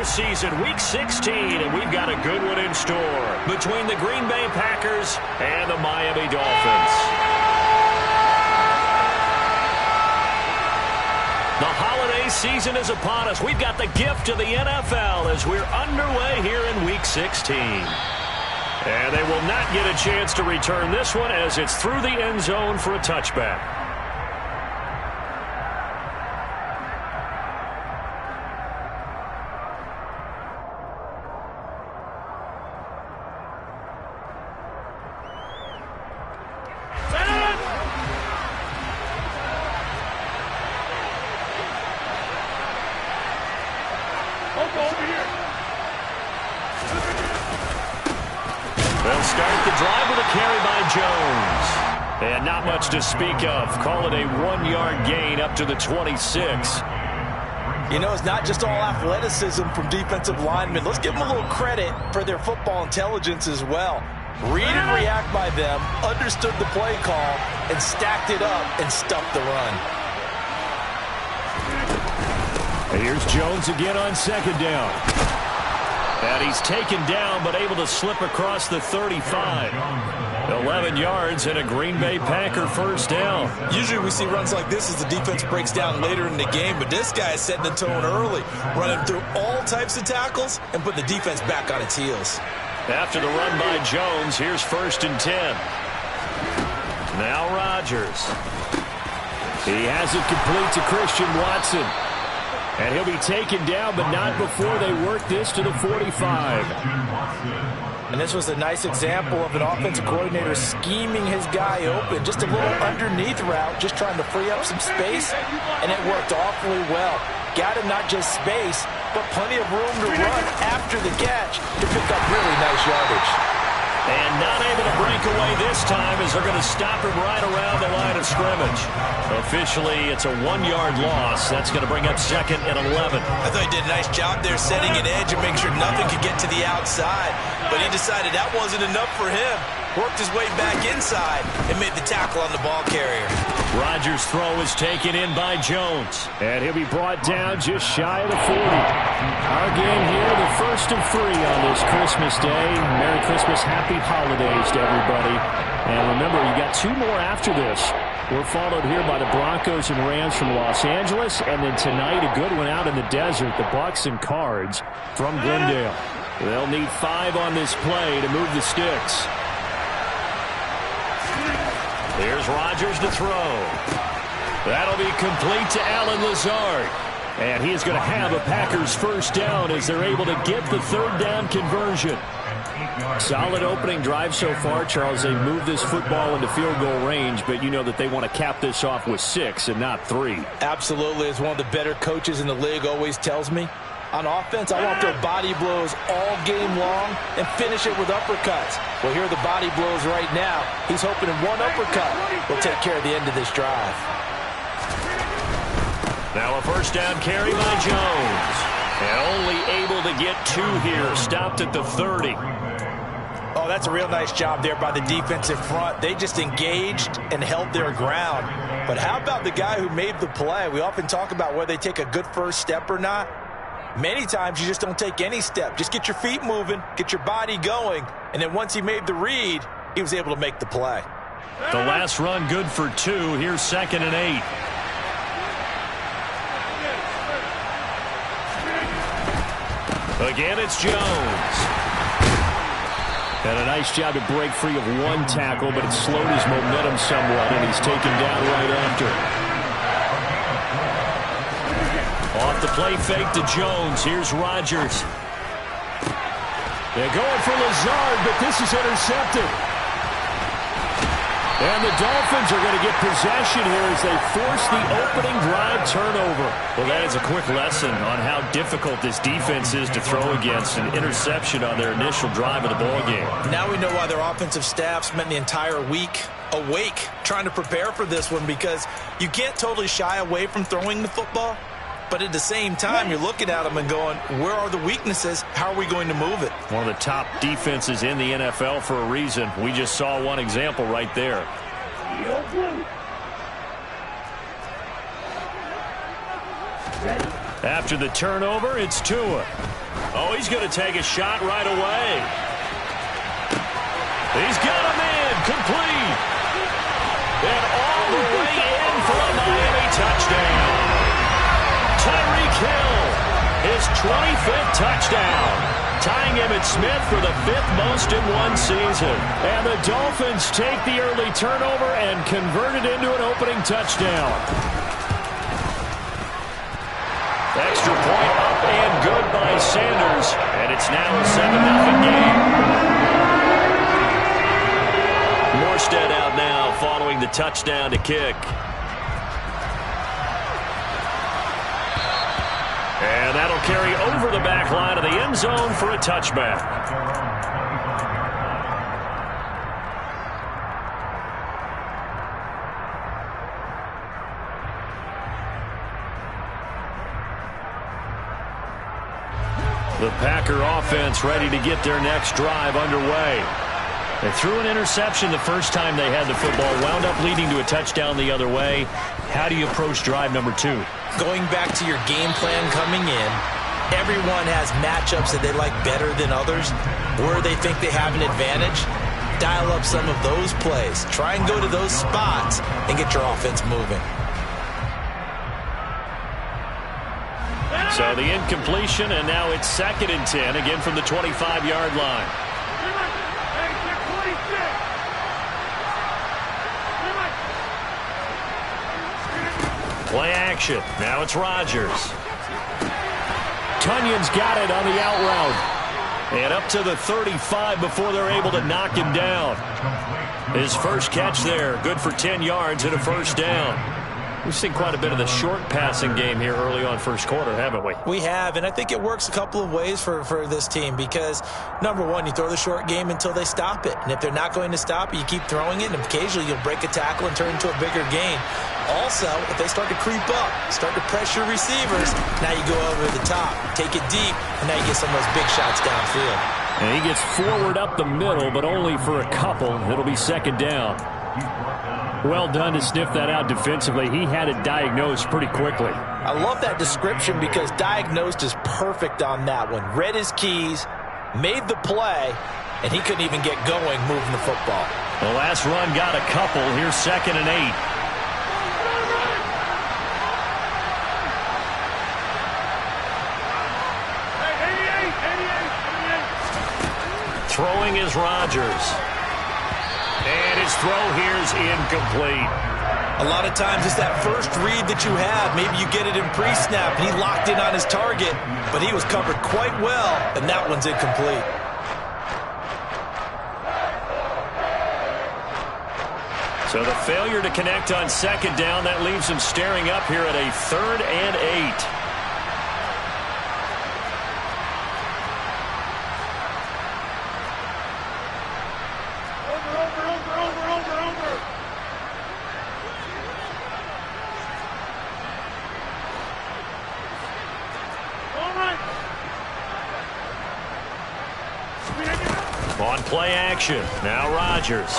season, Week 16, and we've got a good one in store between the Green Bay Packers and the Miami Dolphins. The holiday season is upon us. We've got the gift of the NFL as we're underway here in Week 16. And they will not get a chance to return this one as it's through the end zone for a touchback. They'll start the drive with a carry by Jones. And not much to speak of. Call it a 1-yard gain up to the 26. You know, it's not just all athleticism from defensive linemen. Let's give them a little credit for their football intelligence as well. Read and react by them, understood the play call, and stacked it up and stuffed the run. And here's Jones again on second down. And he's taken down but able to slip across the 35. 11 yards and a Green Bay Packer first down. Usually we see runs like this as the defense breaks down later in the game, but this guy is setting the tone early, running through all types of tackles and putting the defense back on its heels. After the run by Jones, here's 1st and 10. Now Rodgers. He has it complete to Christian Watson. And he'll be taken down, but not before they work this to the 45. And this was a nice example of an offensive coordinator scheming his guy open. Just a little underneath route, just trying to free up some space, and it worked awfully well. Got him not just space, but plenty of room to run after the catch to pick up really nice yardage. And not able to break away this time as they're going to stop him right around the line of scrimmage. Officially, it's a 1-yard loss. That's going to bring up 2nd and 11. I thought he did a nice job there setting an edge and making sure nothing could get to the outside. But he decided that wasn't enough for him. Worked his way back inside and made the tackle on the ball carrier. Rodgers' throw is taken in by Jones. And he'll be brought down just shy of the 40. Our game here, the 1st and 3 on this Christmas Day. Merry Christmas, happy holidays to everybody. And remember, you got 2 more after this. We're followed here by the Broncos and Rams from Los Angeles. And then tonight, a good one out in the desert, the Bucks and Cards from Glendale. They'll need 5 on this play to move the sticks. Here's Rodgers to throw. That'll be complete to Allen Lazard. And he is going to have a Packers first down as they're able to get the 3rd down conversion. Solid opening drive so far, Charles. They move this football into field goal range, but you know that they want to cap this off with 6 and not 3. Absolutely. As one of the better coaches in the league always tells me, on offense, I want their body blows all game long and finish it with uppercuts. Well, here are the body blows right now. He's hoping in one uppercut will take care of the end of this drive. Now a first down carry by Jones. And only able to get 2 here. Stopped at the 30. Oh, that's a real nice job there by the defensive front. They just engaged and held their ground. But how about the guy who made the play? We often talk about whether they take a good first step or not. Many times you just don't take any step. Just get your feet moving, get your body going, and then once he made the read, he was able to make the play. The last run good for 2. Here's 2nd and 8. Again, it's Jones. And a nice job to break free of 1 tackle, but it slowed his momentum somewhat, and he's taken down right after. Off the play fake to Jones. Here's Rodgers. They're going for Lazard, but this is intercepted. And the Dolphins are going to get possession here as they force the opening drive turnover. Well, that is a quick lesson on how difficult this defense is to throw against. An interception on their initial drive of the ballgame. Now we know why their offensive staff spent the entire week awake trying to prepare for this one, because you can't totally shy away from throwing the football. But at the same time, you're looking at them and going, where are the weaknesses? How are we going to move it? One of the top defenses in the NFL for a reason. We just saw one example right there. After the turnover, it's Tua. Oh, he's going to take a shot right away. He's got him in, complete. And all the way in for a Miami touchdown. Tyreek Hill, his 25th touchdown, tying Emmitt Smith for the 5th most in one season. And the Dolphins take the early turnover and convert it into an opening touchdown. Extra point up and good by Sanders, and it's now a 7-0 game. Morstead out now following the touchdown to kick. And that'll carry over the back line of the end zone for a touchback. The Packer offense ready to get their next drive underway. They threw an interception the first time they had the football, wound up leading to a touchdown the other way. How do you approach drive number 2? Going back to your game plan coming in, everyone has matchups that they like better than others, where they think they have an advantage. Dial up some of those plays. Try and go to those spots and get your offense moving. So the incompletion, and now it's 2nd and 10, again from the 25-yard line. Play action. Now it's Rodgers. Tunyon's got it on the out route. And up to the 35 before they're able to knock him down. His first catch there, good for 10 yards and a first down. We've seen quite a bit of the short passing game here early on first quarter, haven't we? We have, and I think it works a couple of ways for this team because, number one, you throw the short game until they stop it. And if they're not going to stop it, you keep throwing it, and occasionally you'll break a tackle and turn into a bigger gain. Also, if they start to creep up, start to pressure receivers, now you go over the top, take it deep, and now you get some of those big shots downfield. And he gets forward up the middle, but only for a couple. It'll be 2nd down. Well done to sniff that out defensively. He had it diagnosed pretty quickly. I love that description because diagnosed is perfect on that one. Read his keys, made the play, and he couldn't even get going moving the football. The last run got a couple. Here's 2nd and 8. Throwing is Rodgers. And his throw here is incomplete. A lot of times it's that first read that you have. Maybe you get it in pre-snap, and he locked in on his target, but he was covered quite well, and that one's incomplete. So the failure to connect on 2nd down, that leaves him staring up here at a 3rd and 8. On play action, now Rodgers.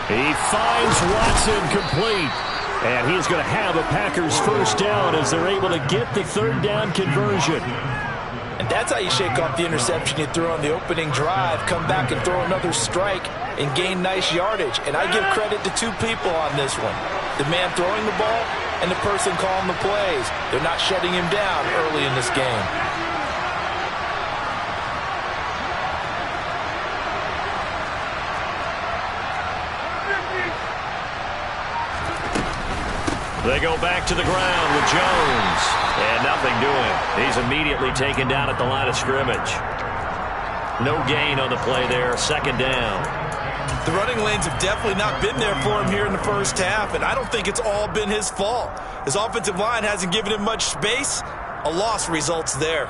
He finds Watson complete. And he's going to have a Packers first down as they're able to get the 3rd down conversion. And that's how you shake off the interception you threw on the opening drive, come back and throw another strike and gain nice yardage. And I give credit to 2 people on this one. The man throwing the ball and the person calling the plays. They're not shutting him down early in this game. They go back to the ground with Jones. And nothing doing. He's immediately taken down at the line of scrimmage. No gain on the play there. 2nd down. The running lanes have definitely not been there for him here in the first half, and I don't think it's all been his fault. His offensive line hasn't given him much space. A loss results there.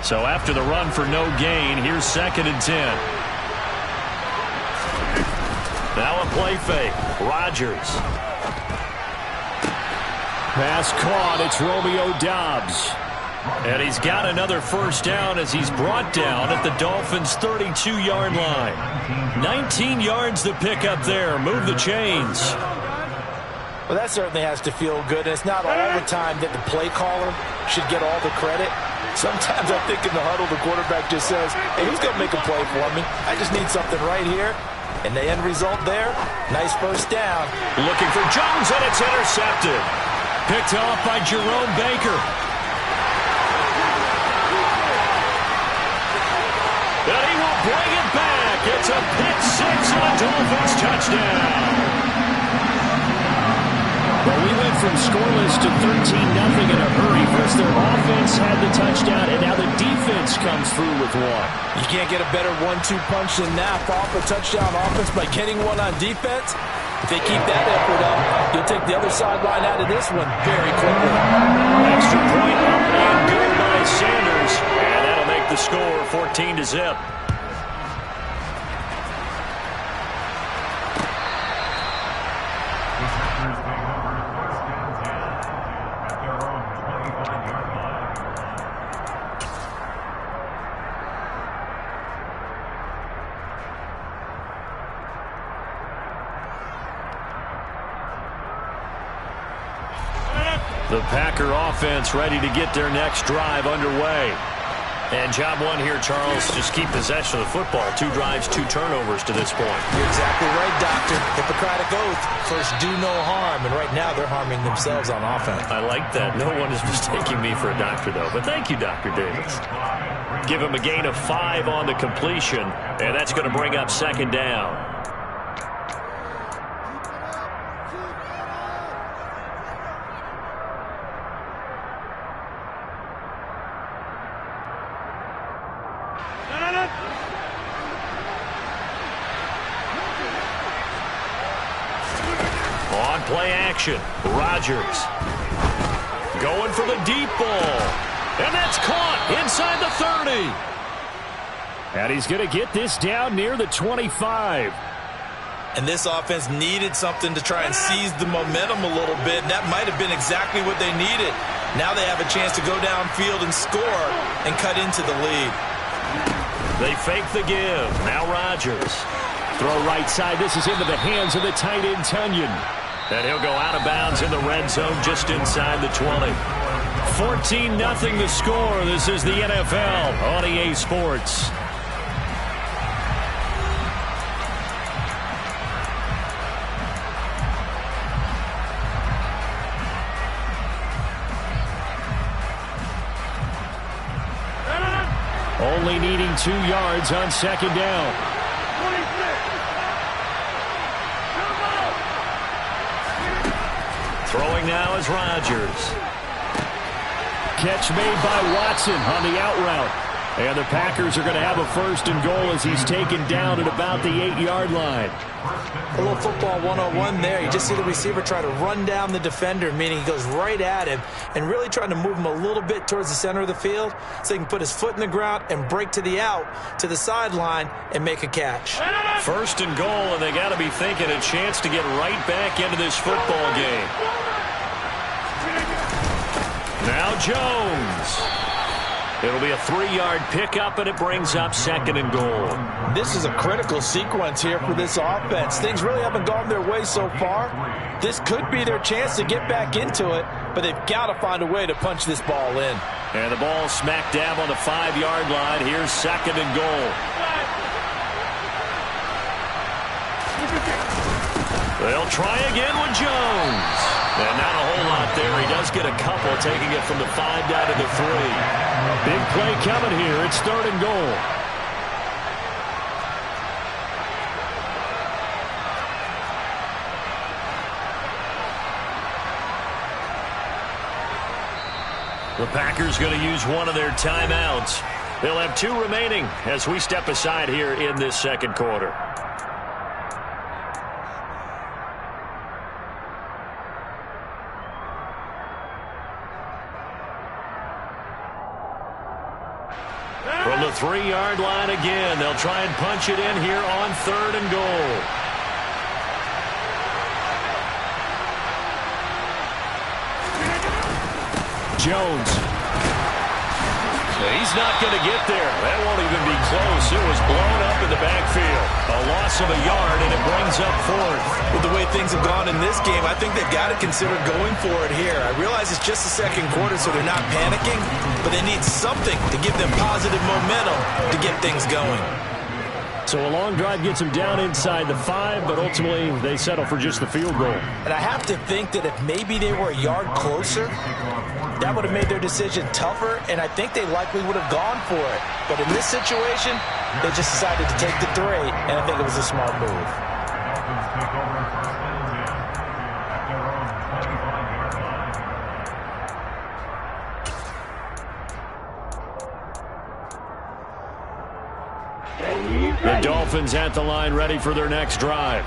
So after the run for no gain, here's 2nd and 10. Now a play fake. Rodgers. Pass caught. It's Romeo Doubs. And he's got another first down as he's brought down at the Dolphins' 32-yard line. 19 yards to pick up there. Move the chains. Well, that certainly has to feel good. And it's not all the time that the play caller should get all the credit. Sometimes I think in the huddle, the quarterback just says, hey, who's going to make a play for me? I just need something right here. And the end result there, nice first down. Looking for Jones, and it's intercepted. Picked off by Jerome Baker. And he will bring it back. It's a pick six and a Dolphins touchdown. Well, we went from scoreless to 13-0 in a hurry. First, their offense had the touchdown, and now the defense comes through with one. You can't get a better 1-2 punch than that. Off a touchdown offense by getting one on defense. If they keep that effort up, you'll take the other sideline out of this one very quickly. Extra point up and good by Sanders. And that'll make the score 14-0. The Packer offense ready to get their next drive underway. And job one here, Charles, just keep possession of the football. 2 drives, 2 turnovers to this point. You're exactly right, Doctor. Hippocratic oath. First, do no harm. And right now, they're harming themselves on offense. I like that. No one is mistaking me for a doctor, though. But thank you, Dr. Davis. Give him a gain of 5 on the completion. And that's going to bring up second down. On play action, Rodgers going for the deep ball, and that's caught inside the 30. And he's going to get this down near the 25. And this offense needed something to try and seize the momentum a little bit, and that might have been exactly what they needed. Now they have a chance to go downfield and score and cut into the lead. They fake the give. Now Rodgers. Throw right side. This is into the hands of the tight end, Tunyon. And he'll go out of bounds in the red zone just inside the 20. 14-0 the score. This is the NFL on EA Sports. Only needing 2 yards on second down. Throwing now is Rodgers. Catch made by Watson on the out route. And the Packers are going to have a first and goal as he's taken down at about the 8-yard line. A little football 101 there. You just see the receiver try to run down the defender, meaning he goes right at him and really trying to move him a little bit towards the center of the field so he can put his foot in the ground and break to the out, to the sideline, and make a catch. First and goal, and they got to be thinking a chance to get right back into this football game. Now Jones. It'll be a 3-yard pickup, and it brings up second and goal. This is a critical sequence here for this offense. Things really haven't gone their way so far. This could be their chance to get back into it, but they've got to find a way to punch this ball in. And the ball smack dab on the 5-yard line. Here's second and goal. They'll try again with Jones. And not a whole lot there. He does get a couple, taking it from the 5 down to the 3. Big play coming here. It's third and goal. The Packers going to use one of their timeouts. They'll have 2 remaining as we step aside here in this second quarter. From the 3-yard line again, they'll try and punch it in here on third and goal. Jones. He's not going to get there. That won't even be close. It was blown up in the backfield. A loss of a yard, and it brings up fourth. With the way things have gone in this game, I think they've got to consider going for it here. I realize it's just the second quarter, so they're not panicking, but they need something to give them positive momentum to get things going. So a long drive gets them down inside the 5, but ultimately they settle for just the field goal. And I have to think that if maybe they were a yard closer, that would have made their decision tougher, and I think they likely would have gone for it. But in this situation, they just decided to take the 3, and I think it was a smart move. The Dolphins at the line ready for their next drive.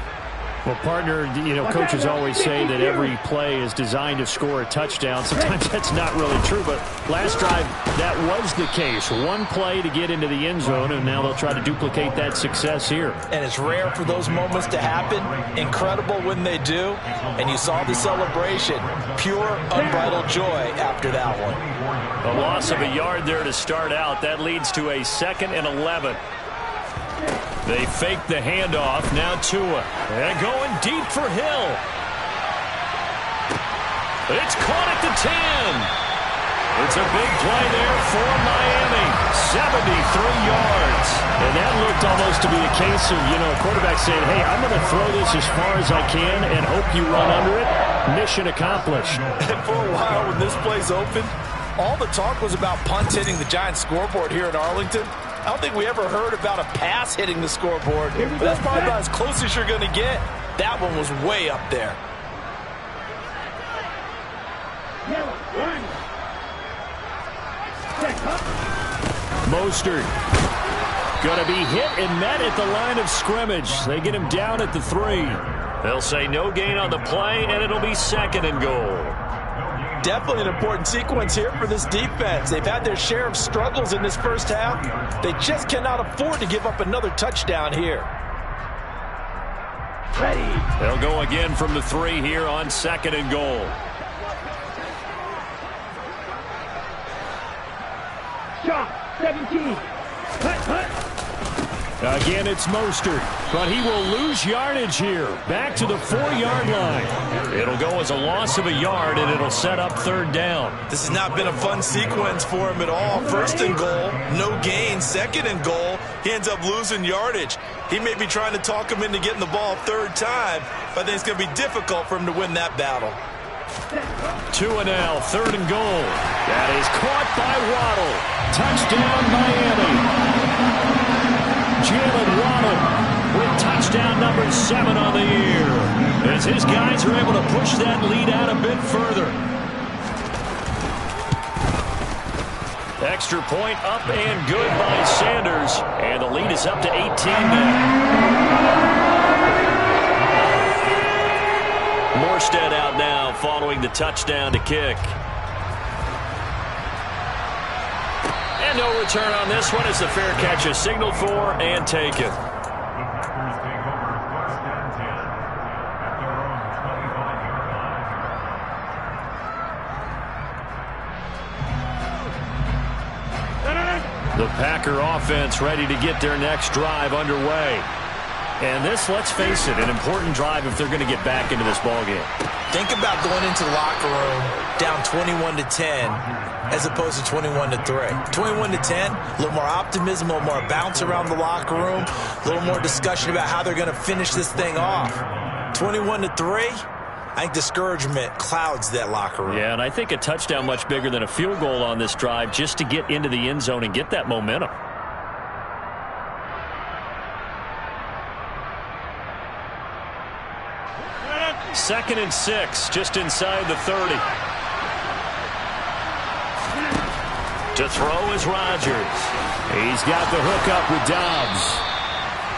Well, partner, coaches always say that every play is designed to score a touchdown. Sometimes that's not really true, but last drive, that was the case. One play to get into the end zone, and now they'll try to duplicate that success here. And it's rare for those moments to happen. Incredible when they do. And you saw the celebration. Pure, unbridled joy after that one. A loss of a yard there to start out. That leads to a 2nd and 11. They fake the handoff. Now Tua. And going deep for Hill. It's caught at the 10. It's a big play there for Miami. 73 yards. And that looked almost to be a case of, a quarterback saying, hey, I'm going to throw this as far as I can and hope you run under it. Mission accomplished. And for a while when this play's open, all the talk was about punts hitting the Giants scoreboard here in Arlington. I don't think we ever heard about a pass hitting the scoreboard, but that's probably about as close as you're going to get. That one was way up there. Mostert going to be hit and met at the line of scrimmage. They get him down at the 3. They'll say no gain on the play, and it'll be 2nd and goal. Definitely an important sequence here for this defense. They've had their share of struggles in this first half. They just cannot afford to give up another touchdown here. Ready. They'll go again from the 3 here on 2nd and goal. Shot 17. Again, it's Mostert, but he will lose yardage here. Back to the 4-yard line. It'll go as a loss of a yard, and it'll set up 3rd down. This has not been a fun sequence for him at all. 1st and goal, no gain. 2nd and goal, he ends up losing yardage. He may be trying to talk him into getting the ball 3rd time, but I think it's going to be difficult for him to win that battle. Tua now, 3rd and goal. That is caught by Waddle. Touchdown, Miami. Jalen Waddle with touchdown number 7 on the year. As his guys are able to push that lead out a bit further. Extra point up and good by Sanders. And the lead is up to 18 now. Morstead out now following the touchdown to kick. And no return on this one as the fair catch is signaled for and taken. The Packer offense ready to get their next drive underway. And this, let's face it, an important drive if they're going to get back into this ballgame. Think about going into the locker room down 21-10 as opposed to 21-3. 21-10, a little more optimism, a little more bounce around the locker room, a little more discussion about how they're going to finish this thing off. 21-3, I think discouragement clouds that locker room. Yeah, and I think a touchdown much bigger than a field goal on this drive just to get into the end zone and get that momentum. Second and 6, just inside the 30. To throw is Rodgers. He's got the hook up with Dobbs.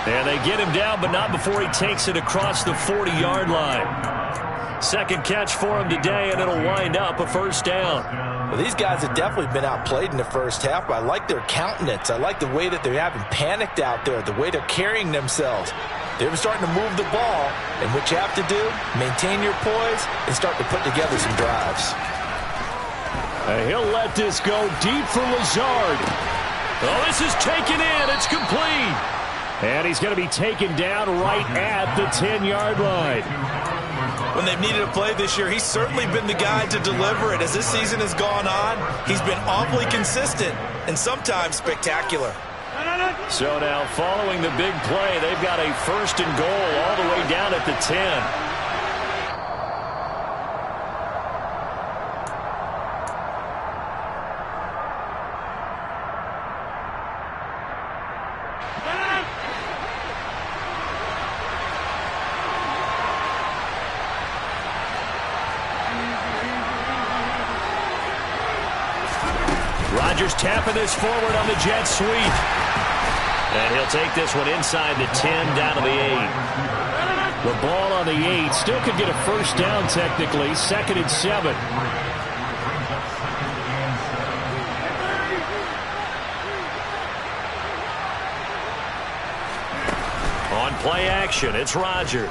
And they get him down, but not before he takes it across the 40-yard line. Second catch for him today, and it'll wind up a 1st down. Well, these guys have definitely been outplayed in the first half, but I like their countenance. I like the way that they're having panicked out there, the way they're carrying themselves. They're starting to move the ball, and what you have to do, maintain your poise and start to put together some drives. He'll let this go deep for Lazard. Oh, this is taken in. It's complete. And he's going to be taken down right at the 10-yard line. When they've needed a play this year, he's certainly been the guy to deliver it. As this season has gone on, he's been awfully consistent and sometimes spectacular. So now following the big play, they've got a first and goal all the way down at the 10. Rodgers tapping this forward on the jet sweep. And he'll take this one inside the 10 down to the 8. The ball on the 8 still could get a first down technically. 2nd and 7. On play action, it's Rodgers.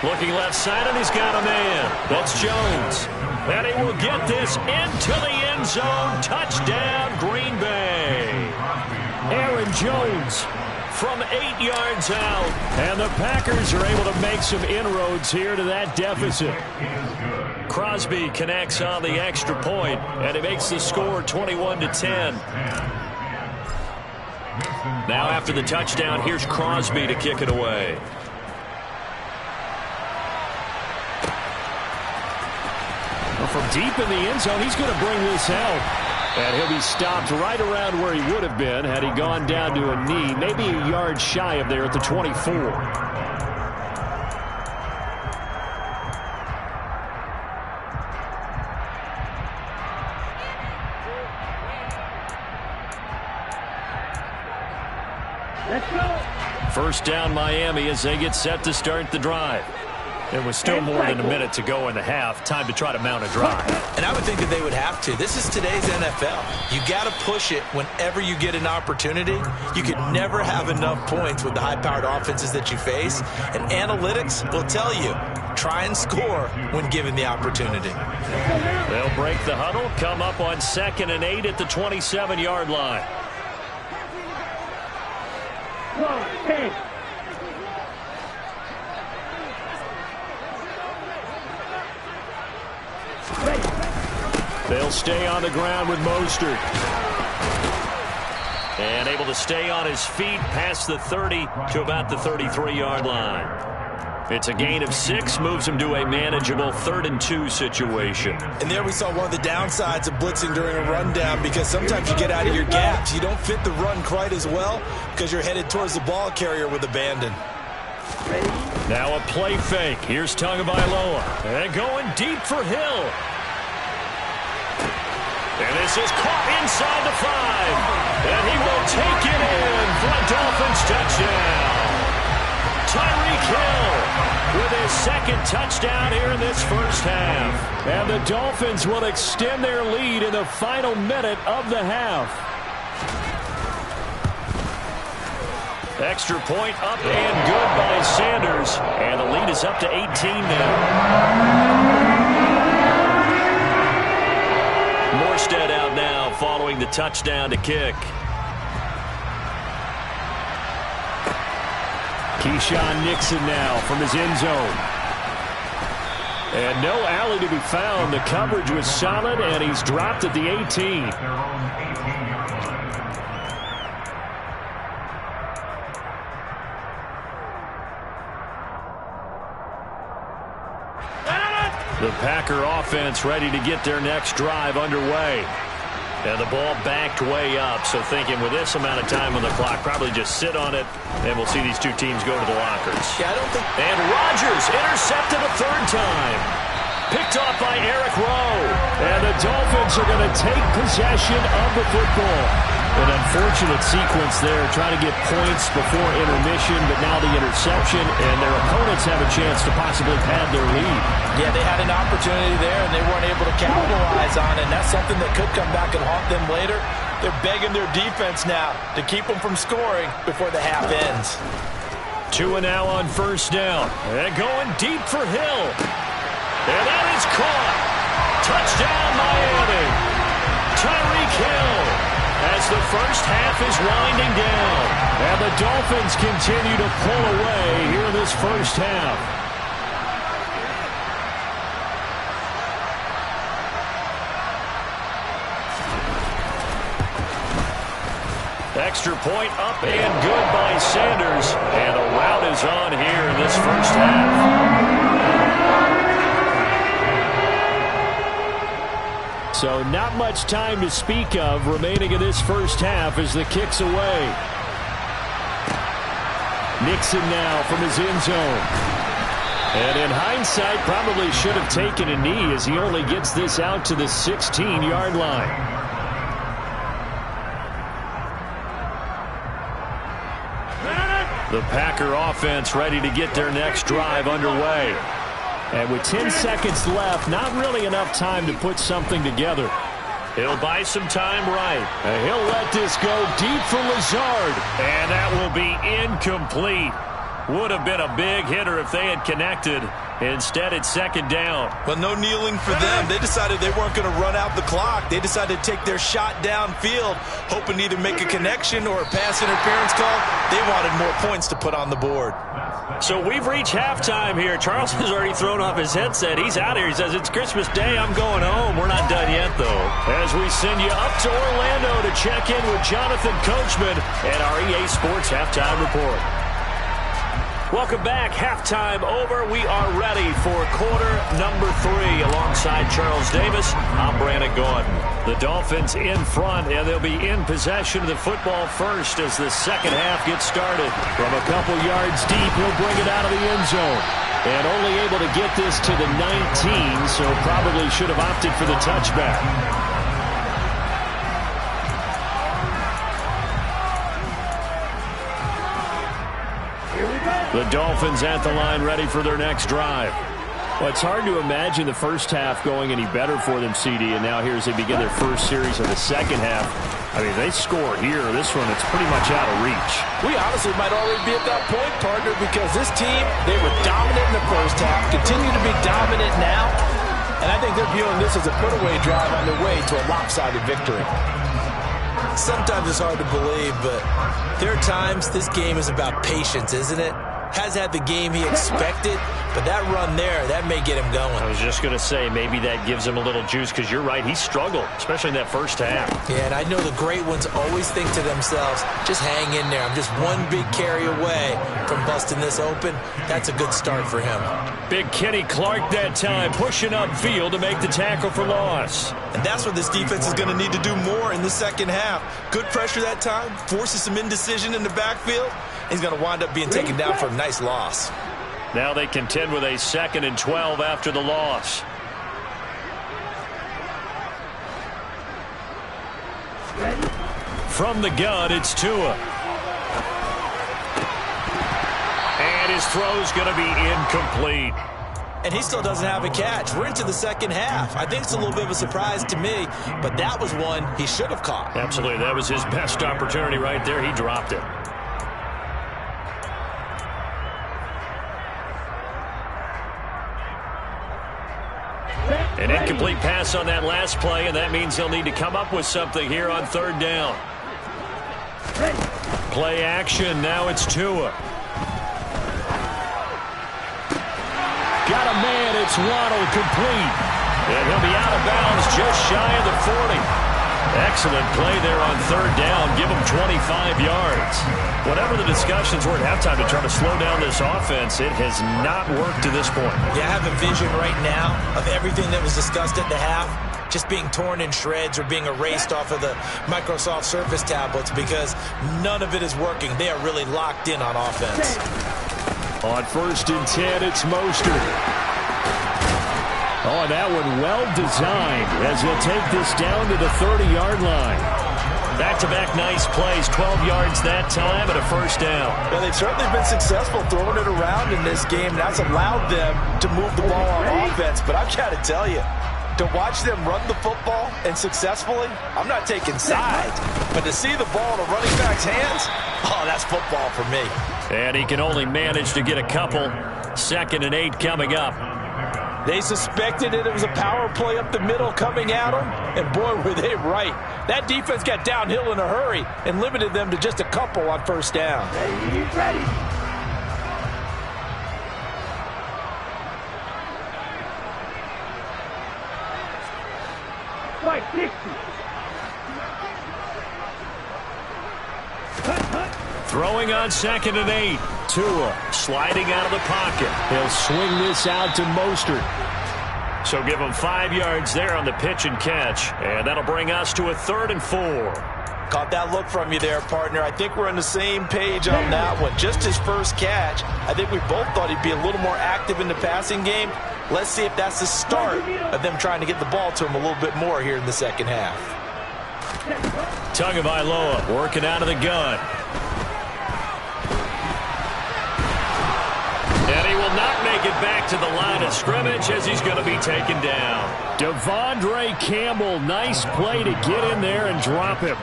Looking left side, and he's got a man. That's Jones. And he will get this into the end zone. Touchdown, Green Bay. Aaron Jones from 8 yards out. And the Packers are able to make some inroads here to that deficit. Crosby connects on the extra point, and it makes the score 21-10. Now after the touchdown, here's Crosby to kick it away. From deep in the end zone, he's going to bring this out. And he'll be stopped right around where he would have been had he gone down to a knee, maybe a yard shy of there at the 24. Let's go. First down, Miami, as they get set to start the drive. There was still more than a minute to go in the half. Time to try to mount a drive. And I would think that they would have to. This is today's NFL. You got to push it whenever you get an opportunity. You can never have enough points with the high-powered offenses that you face. And analytics will tell you, try and score when given the opportunity. They'll break the huddle, come up on 2nd and 8 at the 27-yard line. They'll stay on the ground with Mostert. And able to stay on his feet past the 30 to about the 33-yard line. It's a gain of 6, moves him to a manageable 3rd and 2 situation. And there we saw one of the downsides of blitzing during a rundown, because sometimes you get out of your gaps. You don't fit the run quite as well because you're headed towards the ball carrier with abandon. Now a play fake. Here's Tagovailoa. And going deep for Hill. And this is caught inside the 5. And he will take it in for a Dolphins touchdown. Tyreek Hill with his 2nd touchdown here in this first half. And the Dolphins will extend their lead in the final minute of the half. Extra point up and good by Sanders. And the lead is up to 18 now. Morstead out now following the touchdown to kick. Keyshawn Nixon now from his end zone. And no alley to be found. The coverage was solid, and he's dropped at the 18. The Packer offense ready to get their next drive underway. And the ball backed way up, so thinking with this amount of time on the clock, probably just sit on it, and we'll see these two teams go to the lockers. Yeah, I don't think... And Rodgers intercepted a 3rd time. Picked off by Eric Rowe. And the Dolphins are going to take possession of the football. An unfortunate sequence there, trying to get points before intermission, but now the interception, and their opponents have a chance to possibly pad their lead. Yeah, they had an opportunity there, and they weren't able to capitalize on it, and that's something that could come back and haunt them later. They're begging their defense now to keep them from scoring before the half ends. 2 and now on first down. And going deep for Hill. And that is caught. Touchdown, Miami. Tyreek Hill as the first half is winding down. And the Dolphins continue to pull away here in this first half. Extra point up and good by Sanders. And the rout is on here in this first half. So not much time to speak of remaining in this first half as the kick's away. Nixon now from his end zone. And in hindsight, probably should have taken a knee as he only gets this out to the 16-yard line. The Packer offense ready to get their next drive underway. And with 10 seconds left, not really enough time to put something together. He'll buy some time right. And he'll let this go deep for Lazard. And that will be incomplete. Would have been a big hitter if they had connected. Instead, it's second down. Well, no kneeling for them. They decided they weren't going to run out the clock. They decided to take their shot downfield, hoping to either make a connection or a pass interference call. They wanted more points to put on the board. So we've reached halftime here. Charles has already thrown off his headset. He's out here. He says, it's Christmas Day. I'm going home. We're not done yet, though. As we send you up to Orlando to check in with Jonathan Coachman and our EA Sports Halftime Report. Welcome back. Halftime over. We are ready for quarter number 3. Alongside Charles Davis, I'm Brandon Gordon. The Dolphins in front, and they'll be in possession of the football first as the second half gets started. From a couple yards deep, he'll bring it out of the end zone. And only able to get this to the 19, so probably should have opted for the touchback. The Dolphins at the line ready for their next drive. Well, it's hard to imagine the first half going any better for them, CD, and now here as they begin their first series of the second half. I mean, they score here. This one, it's pretty much out of reach. We honestly might already be at that point, partner, because this team, they were dominant in the first half, continue to be dominant now, and I think they're viewing this as a put-away drive on their way to a lopsided victory. Sometimes it's hard to believe, but there are times this game is about patience, isn't it? Has had the game he expected, but that run there, that may get him going. I was just going to say, maybe that gives him a little juice, because you're right, he struggled, especially in that first half. Yeah, and I know the great ones always think to themselves, just hang in there. I'm just one big carry away from busting this open. That's a good start for him. Big Kenny Clark that time, pushing upfield to make the tackle for loss. And that's what this defense is going to need to do more in the second half. Good pressure that time, forces some indecision in the backfield. He's going to wind up being taken down for a nice loss. Now they contend with a 2nd and 12 after the loss. From the gun, it's Tua. And his throw's going to be incomplete. And he still doesn't have a catch. We're into the second half. I think it's a little bit of a surprise to me, but that was one he should have caught. Absolutely. That was his best opportunity right there. He dropped it. An incomplete pass on that last play, and that means he'll need to come up with something here on 3rd down. Play action. Now it's Tua. Got a man. It's Waddle, complete. And he'll be out of bounds just shy of the 40. Excellent play there on 3rd down. Give him 25 yards. Whatever the discussions were at halftime to try to slow down this offense, it has not worked to this point. Yeah, I have a vision right now of everything that was discussed at the half just being torn in shreds or being erased off of the Microsoft Surface tablets because none of it is working. They are really locked in on offense. On 1st and 10, it's Mostert. Oh, and that one well designed as he'll take this down to the 30-yard line. Back-to-back nice plays, 12 yards that time and a 1st down. Well, they've certainly been successful throwing it around in this game. That's allowed them to move the ball on offense. But I've got to tell you, to watch them run the football and successfully, I'm not taking sides. But to see the ball in a running back's hands, oh, that's football for me. And he can only manage to get a couple. 2nd and 8 coming up. They suspected it was a power play up the middle coming at them, and boy, were they right. That defense got downhill in a hurry and limited them to just a couple on first down. Ready. Right, 60. Throwing on 2nd and 8. Tua sliding out of the pocket. He'll swing this out to Mostert. So give him 5 yards there on the pitch and catch. And that'll bring us to a 3rd and 4. Caught that look from you there, partner. I think we're on the same page on that one. Just his first catch. I think we both thought he'd be a little more active in the passing game. Let's see if that's the start of them trying to get the ball to him a little bit more here in the second half. Tagovailoa working out of the gun. And he will not make it back to the line of scrimmage as he's going to be taken down. Devondre Campbell, nice play to get in there and drop him.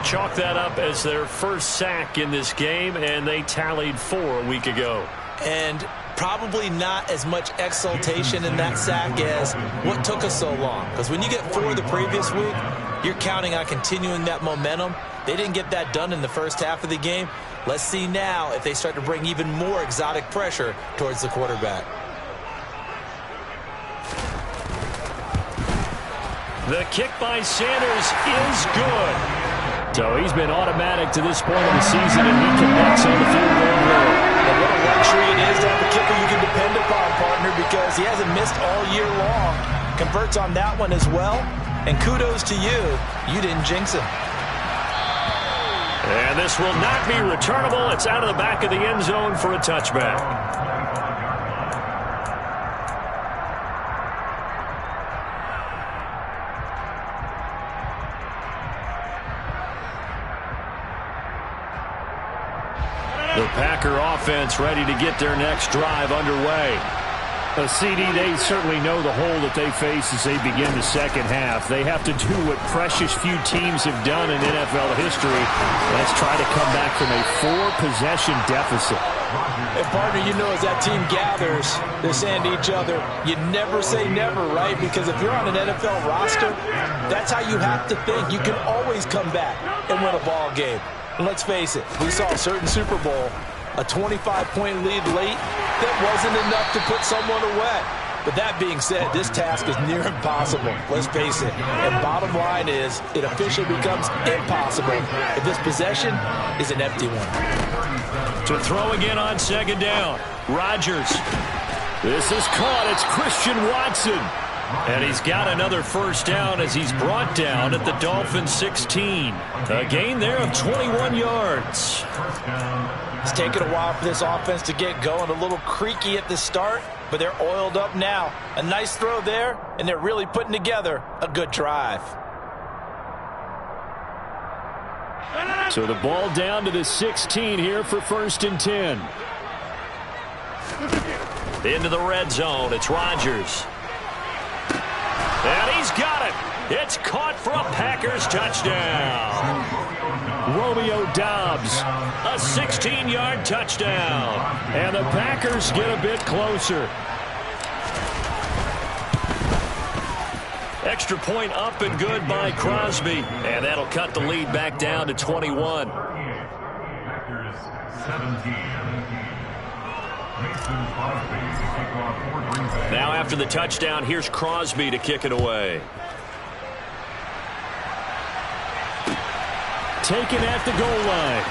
Chalk that up as their first sack in this game, and they tallied 4 a week ago. And probably not as much exultation in that sack as what took us so long. Because when you get 4 the previous week, you're counting on continuing that momentum. They didn't get that done in the first half of the game. Let's see now if they start to bring even more exotic pressure towards the quarterback. The kick by Sanders is good. So he's been automatic to this point of the season, and he connects on the field goal roll. And what a luxury it is to have a kicker you can depend upon, partner, because he hasn't missed all year long. Converts on that one as well. And kudos to you. You didn't jinx him. And this will not be returnable. It's out of the back of the end zone for a touchback. The Packer offense ready to get their next drive underway. CD, they certainly know the hole that they face as they begin the second half. They have to do what precious few teams have done in NFL history. Let's try to come back from a 4-possession deficit. And partner, you know, as that team gathers, they're saying to each other, you never say never, right? Because if you're on an NFL roster, that's how you have to think. You can always come back and win a ball game. And let's face it, we saw a certain Super Bowl, a 25-point lead late, that wasn't enough to put someone away. But that being said, this task is near impossible. Let's face it. And bottom line is, it officially becomes impossible if this possession is an empty one. To throw again on 2nd down. Rodgers. This is caught. It's Christian Watson. And he's got another first down as he's brought down at the Dolphins 16. A gain there of 21 yards. It's taken a while for this offense to get going. A little creaky at the start, but they're oiled up now. A nice throw there, and they're really putting together a good drive. So the ball down to the 16 here for 1st and 10. Into the red zone. It's Rodgers. And he's got it. It's caught for a Packers touchdown. Romeo Doubs, a 16-yard touchdown. And the Packers get a bit closer. Extra point up and good by Crosby. And that'll cut the lead back down to 21. Packers 17. Now after the touchdown, here's Crosby to kick it away. Taken at the goal line.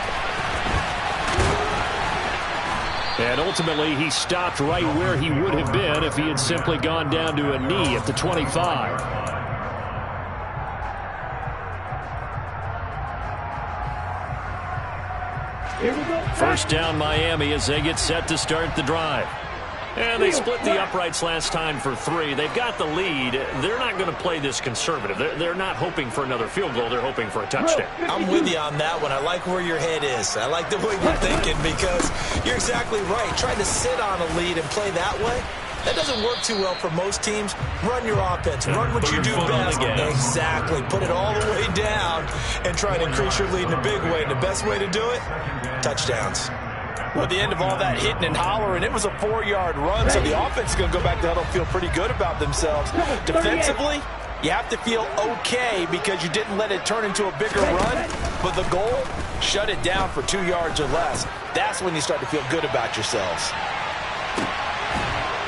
And ultimately, he stopped right where he would have been if he had simply gone down to a knee at the 25. First down Miami as they get set to start the drive. And they split the uprights last time for 3. They've got the lead. They're not going to play this conservative. They're not hoping for another field goal. They're hoping for a touchdown. I'm with you on that one. I like where your head is. I like the way you're thinking because you're exactly right. Trying to sit on a lead and play that way, that doesn't work too well for most teams. Run your offense. Run what you do best. Exactly. Put it all the way down and try to increase your lead in a big way. And the best way to do it, touchdowns. Well, at the end of all that hitting and hollering, it was a 4-yard run, so the offense is going to go back to huddle and feel pretty good about themselves. Defensively, you have to feel okay because you didn't let it turn into a bigger run, but the goal, shut it down for 2 yards or less. That's when you start to feel good about yourselves.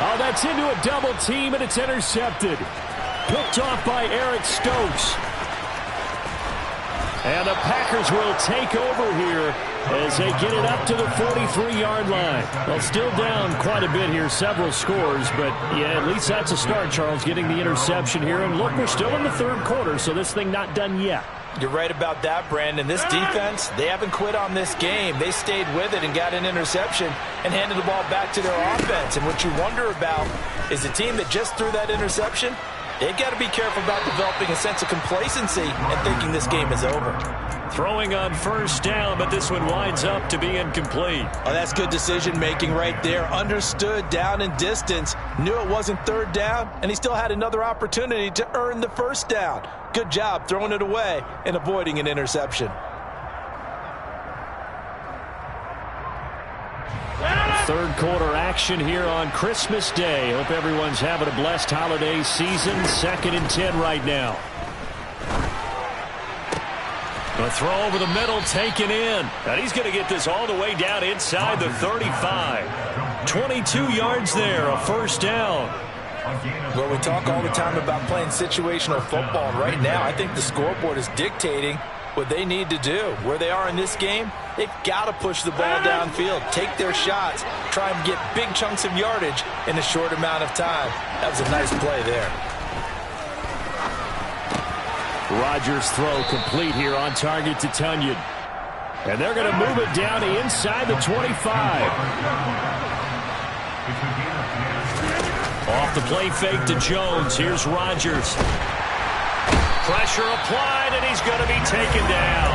Oh, that's into a double team, and it's intercepted. Picked off by Eric Stokes. And the Packers will take over here as they get it up to the 43-yard line. Well, still down quite a bit here, several scores, but yeah, at least that's a start, Charles, getting the interception here. And look, we're still in the third quarter, so this thing not done yet. You're right about that, Brandon. This defense, they haven't quit on this game. They stayed with it and got an interception and handed the ball back to their offense. And what you wonder about is the team that just threw that interception, they've got to be careful about developing a sense of complacency and thinking this game is over. Throwing on first down, but this one winds up to be incomplete. Oh, that's good decision-making right there. Understood down and distance, knew it wasn't third down, and he still had another opportunity to earn the first down. Good job throwing it away and avoiding an interception. Third quarter action here on Christmas Day. Hope everyone's having a blessed holiday season. 2nd and 10 right now. A throw over the middle, taken in. And he's going to get this all the way down inside the 35. 22 yards there, a first down. Well, we talk all the time about playing situational football. Right now, I think the scoreboard is dictating what they need to do. Where they are in this game, they've got to push the ball downfield, take their shots, try and get big chunks of yardage in a short amount of time. That was a nice play there. Rodgers' throw complete here on target to Tunyon. And they're going to move it down to inside the 25. Off the play fake to Jones. Here's Rodgers. Pressure applied, and he's going to be taken down.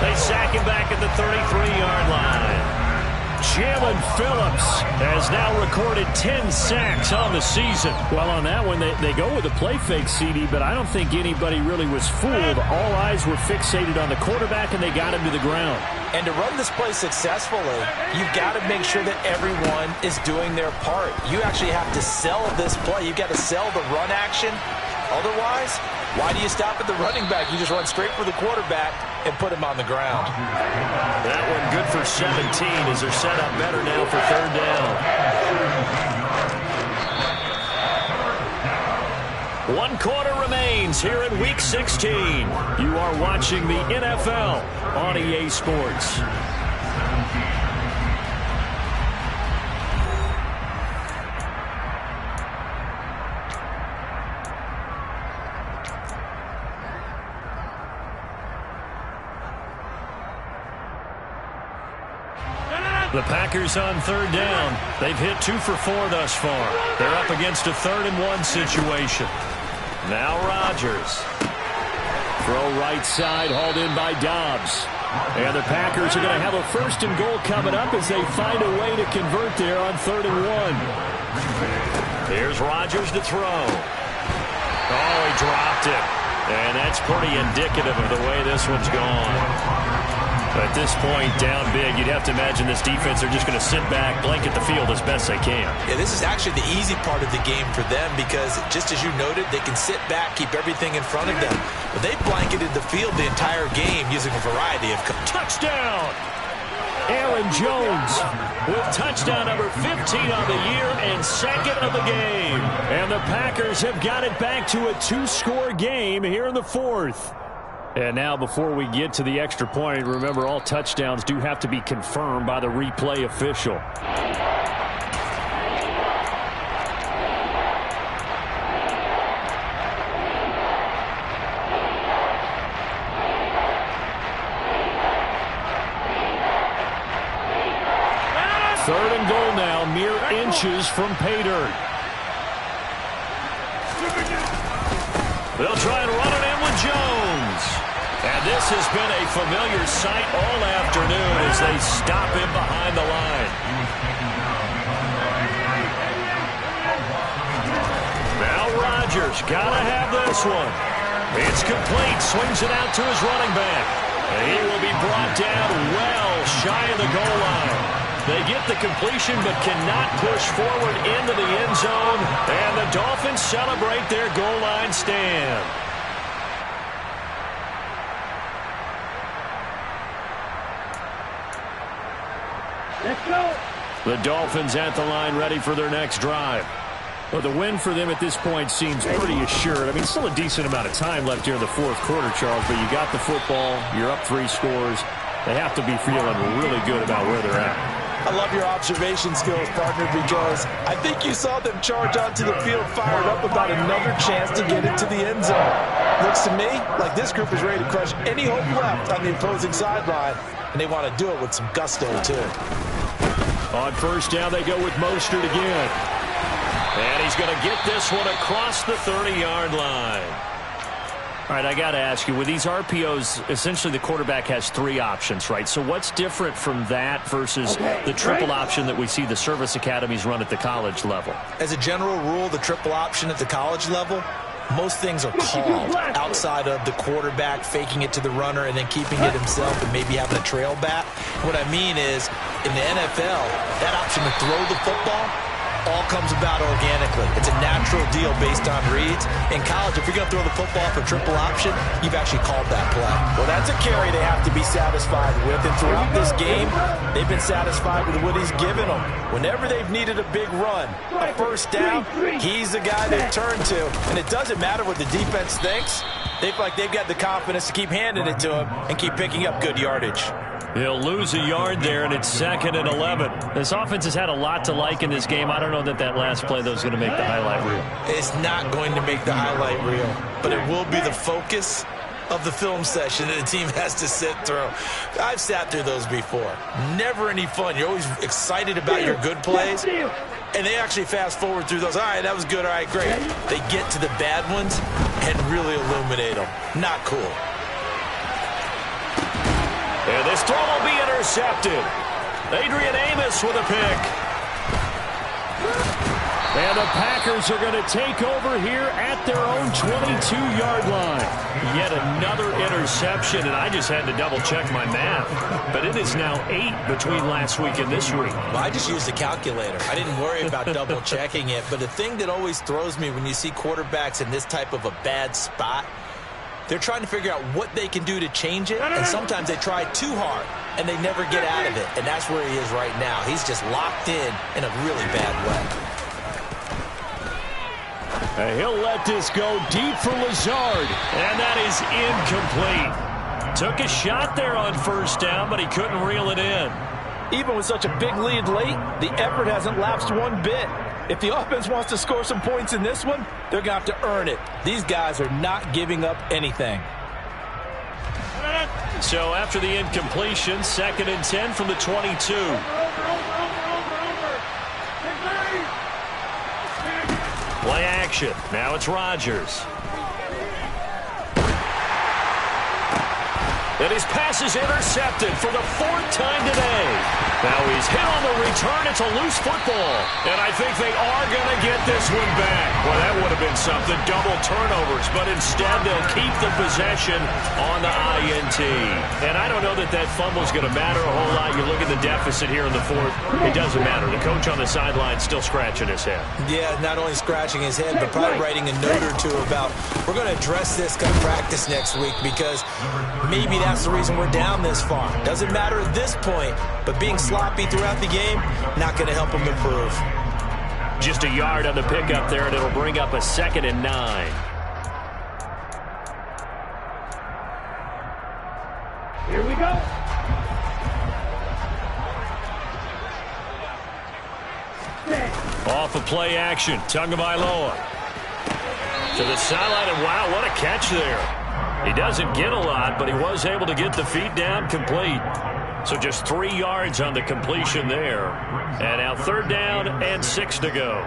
They sack him back at the 33-yard line. Jalen Phillips has now recorded 10 sacks on the season. Well, on that one, they go with a play fake, CD, but I don't think anybody really was fooled. All eyes were fixated on the quarterback, and they got him to the ground. And to run this play successfully, you've got to make sure that everyone is doing their part. You actually have to sell this play. You've got to sell the run action. Otherwise, why do you stop at the running back? You just run straight for the quarterback and put him on the ground. That one good for 17 as they're set up better now for third down. 1 quarter remains here in Week 16. You are watching the NFL on EA Sports. The Packers on third down. They've hit 2 for 4 thus far. They're up against a 3rd and 1 situation. Now Rodgers. Throw right side, hauled in by Dobbs. And the Packers are going to have a 1st and goal coming up as they find a way to convert there on 3rd and 1. Here's Rodgers to throw. Oh, he dropped it. And that's pretty indicative of the way this one's gone. At this point, down big, you'd have to imagine this defense are just going to sit back, blanket the field as best they can. Yeah, this is actually the easy part of the game for them because, just as you noted, they can sit back, keep everything in front of them. But they blanketed the field the entire game using a variety of... Touchdown! Aaron Jones with touchdown number 15 on the year and 2nd of the game. And the Packers have got it back to a 2-score game here in the 4th. And now before we get to the extra point, remember all touchdowns do have to be confirmed by the replay official. Third and goal now, mere inches from pay dirt. They'll try and run it in with Jones. And this has been a familiar sight all afternoon as they stop him behind the line. Now Rodgers got to have this one. It's complete. Swings it out to his running back. And he will be brought down well shy of the goal line. They get the completion but cannot push forward into the end zone. And the Dolphins celebrate their goal line stand. Let's go. The Dolphins at the line ready for their next drive. Well, the win for them at this point seems pretty assured. I mean, still a decent amount of time left here in the fourth quarter, Charles, but you got the football, you're up 3 scores. They have to be feeling really good about where they're at. I love your observation skills, partner, because I think you saw them charge onto the field fired up about another chance to get into the end zone. Looks to me like this group is ready to crush any hope left on the opposing sideline, and they want to do it with some gusto, too. On first down, they go with Mostert again. And he's going to get this one across the 30-yard line. All right, I got to ask you, with these RPOs, essentially the quarterback has 3 options, right? So what's different from that versus the triple option that we see the service academies run at the college level? As a general rule, the triple option at the college level, most things are called outside of the quarterback faking it to the runner and then keeping it himself and maybe having a trail back. What I mean is, in the NFL, that option to throw the football all comes about organically. It's a natural deal based on reads. In college, if you're going to throw the football for triple option, you've actually called that play. Well, that's a carry they have to be satisfied with. And throughout this game, they've been satisfied with what he's given them. Whenever they've needed a big run, a first down, he's the guy they've turned to. And it doesn't matter what the defense thinks. They feel like they've got the confidence to keep handing it to him and keep picking up good yardage. He'll lose a yard there, and it's 2nd and 11. This offense has had a lot to like in this game. I don't know that last play, though, is going to make the highlight reel. It's not going to make the highlight reel, but it will be the focus of the film session that the team has to sit through. I've sat through those before. Never any fun. You're always excited about your good plays, and they actually fast forward through those. All right, that was good. All right, great. They get to the bad ones and really illuminate them. Not cool. And this throw will be intercepted. Adrian Amos with a pick. And the Packers are going to take over here at their own 22-yard line. Yet another interception, and I just had to double-check my math. But it is now 8 between last week and this week. Well, I just used a calculator. I didn't worry about double-checking it. But the thing that always throws me when you see quarterbacks in this type of a bad spot, they're trying to figure out what they can do to change it, and sometimes they try too hard, and they never get out of it. And that's where he is right now. He's just locked in a really bad way. And he'll let this go deep for Lazard, and that is incomplete. Took a shot there on first down, but he couldn't reel it in. Even with such a big lead late, the effort hasn't lapsed one bit. If the offense wants to score some points in this one, they're going to have to earn it. These guys are not giving up anything. So after the incompletion, 2nd and 10 from the 22. Play action. Now it's Rodgers. And his pass is intercepted for the 4th time today. Now he's hit on the return. It's a loose football. And I think they are going to get this one back. Well, that would have been something. Double turnovers. But instead, they'll keep the possession on the INT. And I don't know that fumble's going to matter a whole lot. You look at the deficit here in the 4th. It doesn't matter. The coach on the sideline still scratching his head. Yeah, not only scratching his head, but probably writing a note or two about, we're going to address this come practice next week, because maybe that's the reason we're down this far. Doesn't matter at this point, but being sloppy throughout the game, not going to help them improve. Just a yard on the pickup there, and it'll bring up a 2nd and 9. Here we go. Off of play action, Tagovailoa to the sideline, and wow, what a catch there. He doesn't get a lot, but he was able to get the feet down complete. So just 3 yards on the completion there. And now 3rd down and 6 to go.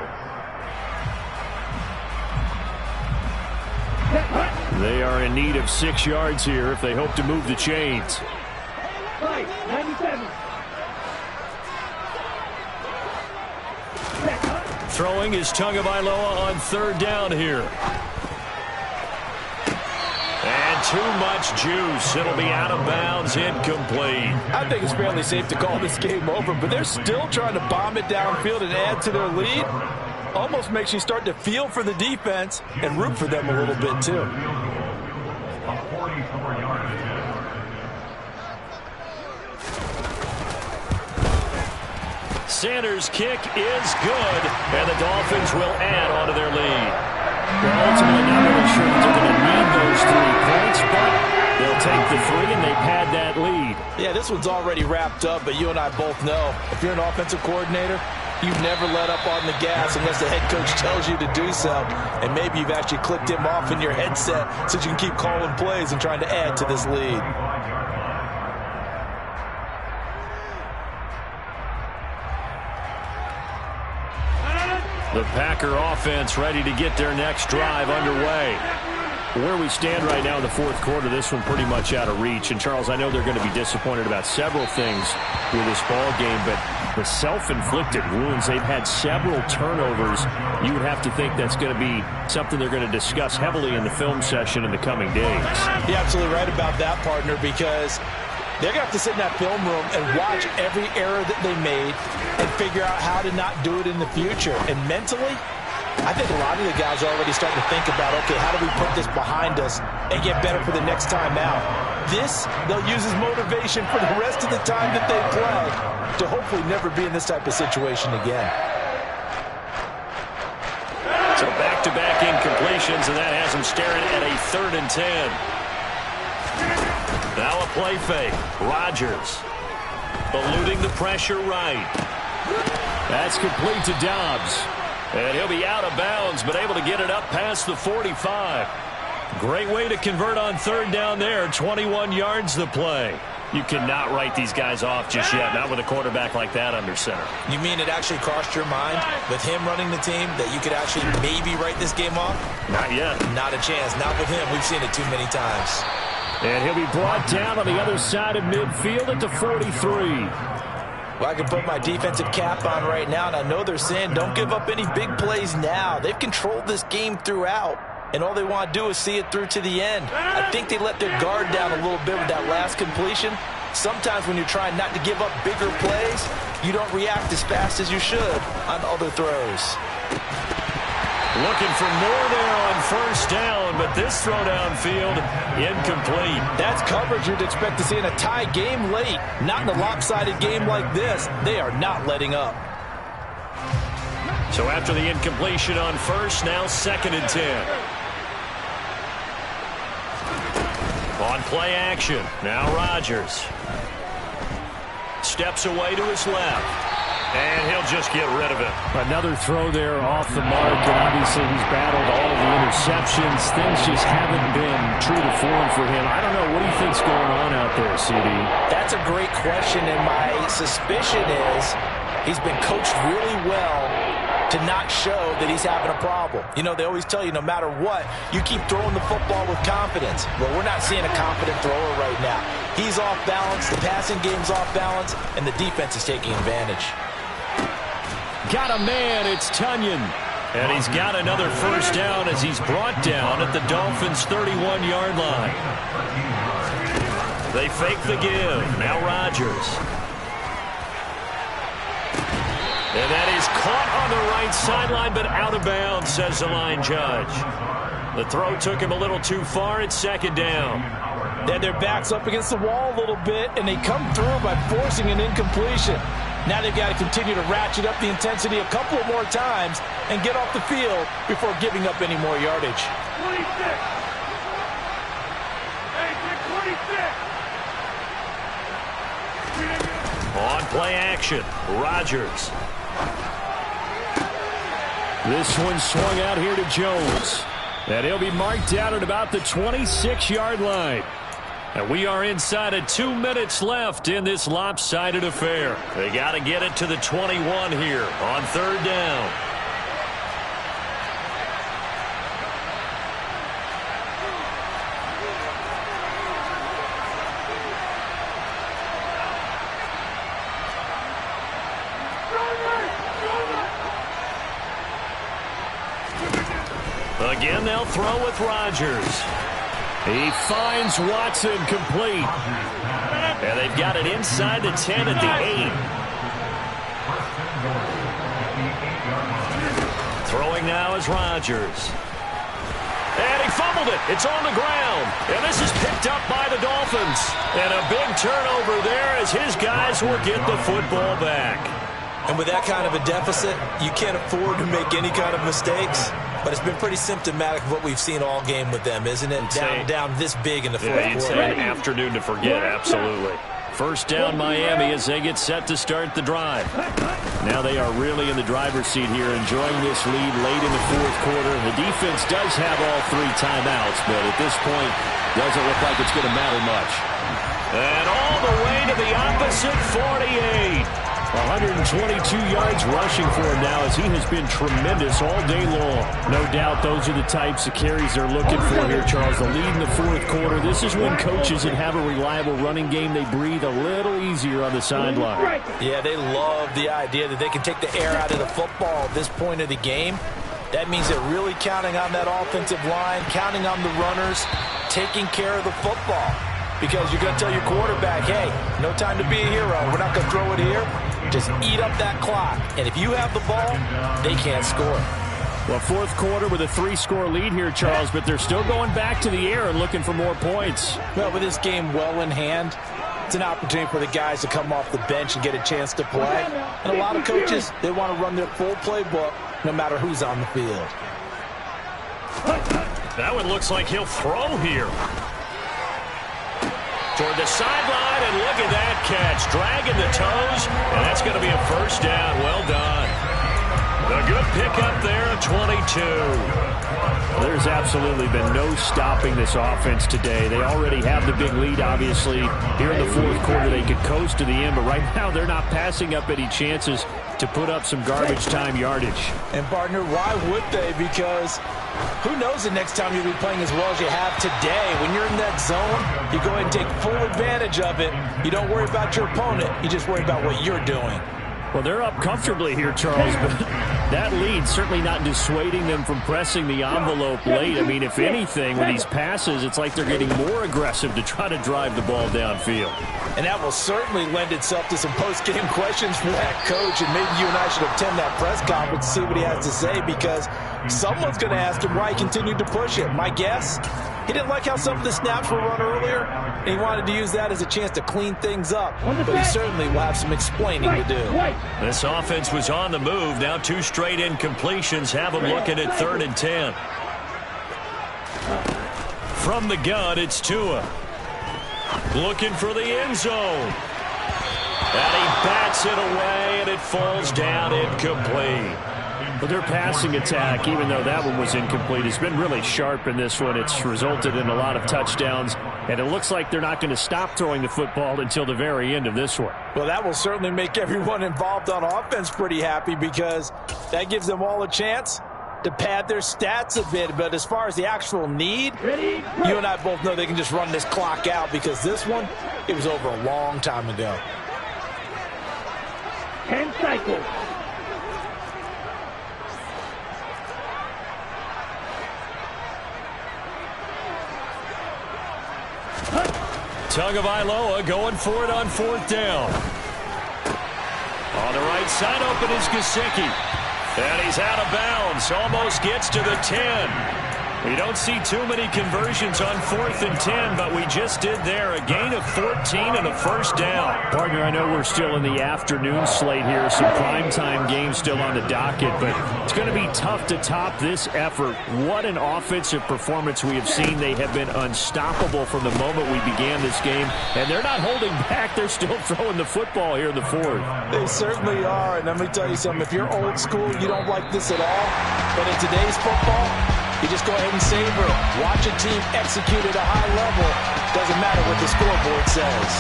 They are in need of 6 yards here if they hope to move the chains. 97. Throwing is Tagovailoa on 3rd down here. And too much juice. It'll be out of bounds, incomplete. I think it's fairly safe to call this game over, but they're still trying to bomb it downfield and add to their lead. Almost makes you start to feel for the defense and root for them a little bit, too. A 44-yard attempt. Sanders' kick is good, and the Dolphins will add on to their lead. They're ultimately not really sure that they're going to need those 3 points, but they'll take the 3, and they've had that lead. Yeah, this one's already wrapped up, but you and I both know if you're an offensive coordinator, you never let up on the gas unless the head coach tells you to do so. And maybe you've actually clicked him off in your headset so you can keep calling plays and trying to add to this lead. The Packer offense ready to get their next drive underway. Where we stand right now in the 4th quarter, this one pretty much out of reach. And, Charles, I know they're going to be disappointed about several things with this ball game, but the self-inflicted wounds, they've had several turnovers. You would have to think that's going to be something they're going to discuss heavily in the film session in the coming days. You're absolutely right about that, partner, because they're going to have to sit in that film room and watch every error that they made and figure out how to not do it in the future. And mentally, I think a lot of the guys are already starting to think about, okay, how do we put this behind us and get better for the next time out? This, they'll use as motivation for the rest of the time that they play to hopefully never be in this type of situation again. So back-to-back incompletions, and that has them staring at a 3rd and 10. Now a play fake. Rodgers eluding the pressure right. That's complete to Dobbs. And he'll be out of bounds, but able to get it up past the 45. Great way to convert on 3rd down there. 21 yards the play. You cannot write these guys off just yet, not with a quarterback like that under center. You mean it actually crossed your mind with him running the team that you could actually maybe write this game off? Not yet. Not a chance. Not with him. We've seen it too many times. And he'll be brought down on the other side of midfield at the 43. Well, I can put my defensive cap on right now, and I know they're saying don't give up any big plays now. They've controlled this game throughout, and all they want to do is see it through to the end. I think they let their guard down a little bit with that last completion. Sometimes when you're trying not to give up bigger plays, you don't react as fast as you should on other throws. Looking for more there on 1st down, but this throw downfield incomplete. That's coverage you'd expect to see in a tie game late. Not in a lopsided game like this. They are not letting up. So after the incompletion on 1st, now 2nd and 10. On play action, now Rodgers. Steps away to his left. And he'll just get rid of it. Another throw there off the mark, and obviously he's battled all of the interceptions. Things just haven't been true to form for him. I don't know. What do you think's going on out there, CD? That's a great question, and my suspicion is he's been coached really well to not show that he's having a problem. You know, they always tell you no matter what, you keep throwing the football with confidence. Well, we're not seeing a confident thrower right now. He's off balance, the passing game's off balance, and the defense is taking advantage. Got a man, it's Tunyon. And he's got another 1st down as he's brought down at the Dolphins' 31-yard line. They fake the give. Now Rodgers. And that is caught on the right sideline, but out of bounds, says the line judge. The throw took him a little too far. It's 2nd down. Then their backs up against the wall a little bit, and they come through by forcing an incompletion. Now they've got to continue to ratchet up the intensity a couple of more times and get off the field before giving up any more yardage. 26. On play action, Rodgers. This one swung out here to Jones. And he'll be marked down at about the 26-yard line. And we are inside of 2 minutes left in this lopsided affair. They got to get it to the 21 here on 3rd down. Again, they'll throw with Rodgers. He finds Watson complete. And they've got it inside the 10 at the 8. Throwing now is Rodgers. And he fumbled it. It's on the ground. And this is picked up by the Dolphins. And a big turnover there as his guys will get the football back. And with that kind of a deficit, you can't afford to make any kind of mistakes. But it's been pretty symptomatic of what we've seen all game with them, isn't it? Down this big in the fourth quarter. You'd say an afternoon to forget, absolutely. First down Miami as they get set to start the drive. Now they are really in the driver's seat here, enjoying this lead late in the fourth quarter. The defense does have all 3 timeouts, but at this point, doesn't look like it's going to matter much. And all the way to the opposite 48. 122 yards rushing for him now as he has been tremendous all day long. No doubt those are the types of carries they're looking for here, Charles. The lead in the fourth quarter. This is when coaches that have a reliable running game, they breathe a little easier on the sideline. Yeah, they love the idea that they can take the air out of the football at this point of the game. That means they're really counting on that offensive line, counting on the runners, taking care of the football. Because you're going to tell your quarterback, hey, no time to be a hero. We're not going to throw it here. Just eat up that clock. And if you have the ball, they can't score. Well, fourth quarter with a 3-score lead here, Charles, but they're still going back to the air and looking for more points. Well, with this game well in hand, it's an opportunity for the guys to come off the bench and get a chance to play. And a lot of coaches, they want to run their full playbook no matter who's on the field. That one looks like he'll throw here. Toward the sideline, and look at that catch. Dragging the toes, and that's going to be a first down. Well done. A good pickup there at 22. There's absolutely been no stopping this offense today. They already have the big lead, obviously. Here in the fourth quarter, they could coast to the end, but right now they're not passing up any chances to put up some garbage time yardage. And, partner, why would they? Because who knows the next time you'll be playing as well as you have today. When you're in that zone, you go ahead and take full advantage of it. You don't worry about your opponent. You just worry about what you're doing. Well, they're up comfortably here, Charles, but that lead certainly not dissuading them from pressing the envelope late. I mean, if anything, with these passes, it's like they're getting more aggressive to try to drive the ball downfield. And that will certainly lend itself to some post-game questions for that coach, and maybe you and I should attend that press conference to see what he has to say, because someone's going to ask him why he continued to push it. My guess, he didn't like how some of the snaps were run earlier, and he wanted to use that as a chance to clean things up. But he certainly will have some explaining to do. This offense was on the move. Now 2 straight incompletions have them looking at 3rd and 10. From the gun, it's Tua. Looking for the end zone. And he bats it away, and it falls down incomplete. But their passing attack, even though that one was incomplete, has been really sharp in this one. It's resulted in a lot of touchdowns, and it looks like they're not going to stop throwing the football until the very end of this one. Well, that will certainly make everyone involved on offense pretty happy, because that gives them all a chance to pad their stats a bit. But as far as the actual need, you and I both know they can just run this clock out, because this one, it was over a long time ago. 10 cycles. Tagovailoa going for it on 4th down. On the right side open is Gesicki. And he's out of bounds. Almost gets to the 10. We don't see too many conversions on 4th and 10, but we just did there. A gain of 14 and a first down. Partner, I know we're still in the afternoon slate here. Some primetime games still on the docket, but it's going to be tough to top this effort. What an offensive performance we have seen. They have been unstoppable from the moment we began this game, and they're not holding back. They're still throwing the football here in the fourth. They certainly are, and let me tell you something. If you're old school, you don't like this at all, but in today's football, you just go ahead and savor it. Watch a team execute at a high level. Doesn't matter what the scoreboard says.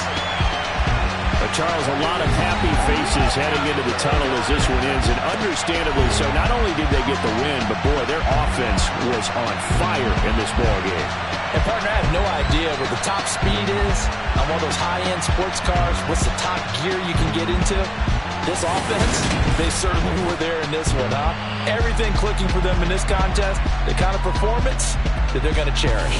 Charles, a lot of happy faces heading into the tunnel as this one ends, and understandably so. Not only did they get the win, but boy, their offense was on fire in this ball game. And partner, I have no idea what the top speed is on one of those high-end sports cars. What's the top gear you can get into? This offense, they certainly were there in this one, huh? Everything clicking for them in this contest, the kind of performance that they're going to cherish.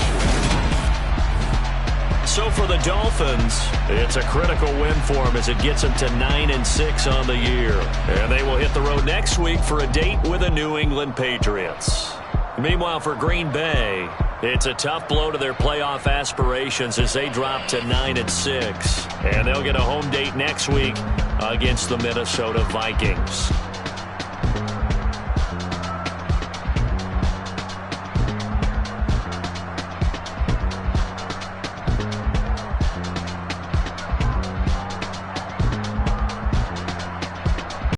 So for the Dolphins, it's a critical win for them as it gets them to 9-6 on the year. And they will hit the road next week for a date with the New England Patriots. Meanwhile, for Green Bay, it's a tough blow to their playoff aspirations as they drop to 9-6. And they'll get a home date next week against the Minnesota Vikings.